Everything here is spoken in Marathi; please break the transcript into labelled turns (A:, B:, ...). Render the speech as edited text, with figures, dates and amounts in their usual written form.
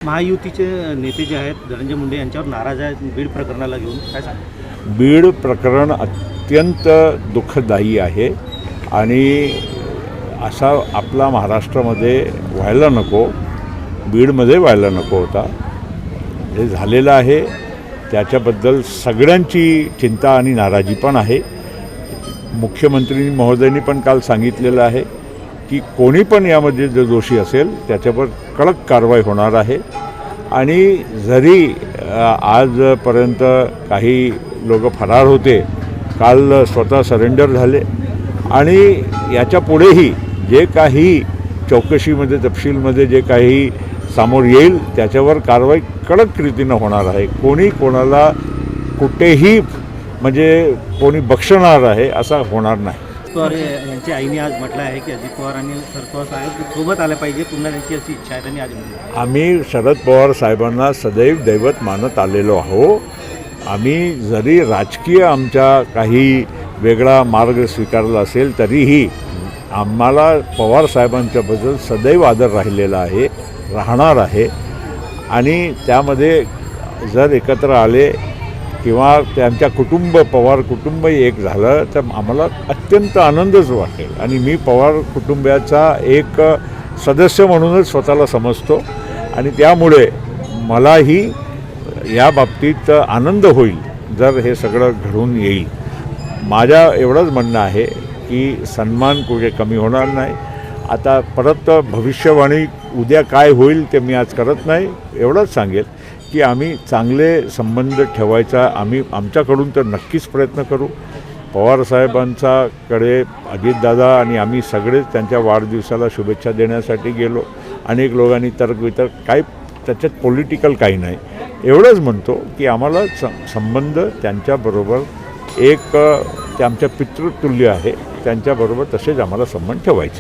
A: महायुतीचे नेते जे आहेत धनंजय मुंडे यांच्यावर नाराज आहेत बीड प्रकरणाला घेऊन, काय सांगा?
B: बीड प्रकरण अत्यंत दुःखदायी आहे आणि असा आपला महाराष्ट्रामध्ये व्हायला नको, बीडमध्ये व्हायला नको होता. जे झालेलं आहे त्याच्याबद्दल सगळ्यांची चिंता आणि नाराजी पण आहे. मुख्यमंत्री महोदयांनी पण काल सांगितलेलं आहे की कोणी पण यामध्ये जो दोषी असेल त्याच्यावर कडक कारवाई होणार आहे. आणि जरी आजपर्यंत काही लोक फरार होते, काल स्वतः सरेंडर झाले आणि याच्या पुढेही जे काही चौकशीमध्ये तपशीलमध्ये जे काही समोर येईल त्याच्यावर कारवाई कडक रीतीनं होणार आहे. कोणी कोणाला कुठेही म्हणजे कोणी बक्षणार आहे असा होणार नाही.
A: पवार यांच्या आईने आज म्हटलं आहे की अजित पवार आणि शरद पवार साहेब सोबत आले पाहिजे, पुन्हा त्यांची अशी इच्छा आहे. त्यांनी आज म्हटलं
B: आम्ही शरद पवार साहेबांना सदैव दैवत मानत आलेलो आहो. आम्ही जरी राजकीय आमच्या काही वेगळा मार्ग स्वीकारला असेल तरीही आम्हाला पवार साहेबांच्याबद्दल सदैव आदर राहिलेला आहे, राहणार आहे. आणि त्यामध्ये जर एकत्र आले किंवा त्यांच्या पवार कुटुंब एक झालं तर आम्हाला अत्यंत आनंदच वाटेल. आणि मी पवार कुटुंबाचा एक सदस्य म्हणूनच स्वतःला समजतो आणि त्यामुळे मलाही या बाबतीत आनंद होईल जर हे सगळं घडून येईल. माझ्या एवढंच म्हणणं आहे की सन्मान कुठे कमी होणार नाही. आता परत भविष्यवाणी उद्या काय होईल ते मी आज करत नाही. एवढंच सांगेल की आम्ही चांगले संबंध ठेवायचा आमच्याकडून तर नक्कीच प्रयत्न करू. पवारसाहेबांच्याकडे अजितदादा आणि आम्ही सगळेच त्यांच्या वाढदिवसाला शुभेच्छा देण्यासाठी गेलो. अनेक लोकांनी तर्कवितर्क, काही त्याच्यात पॉलिटिकल काही नाही. एवढंच म्हणतो की आम्हाला संबंध त्यांच्याबरोबर एक ते आमच्या पितृतुल्य आहे, त्यांच्याबरोबर तसेच आम्हाला संबंध ठेवायचे.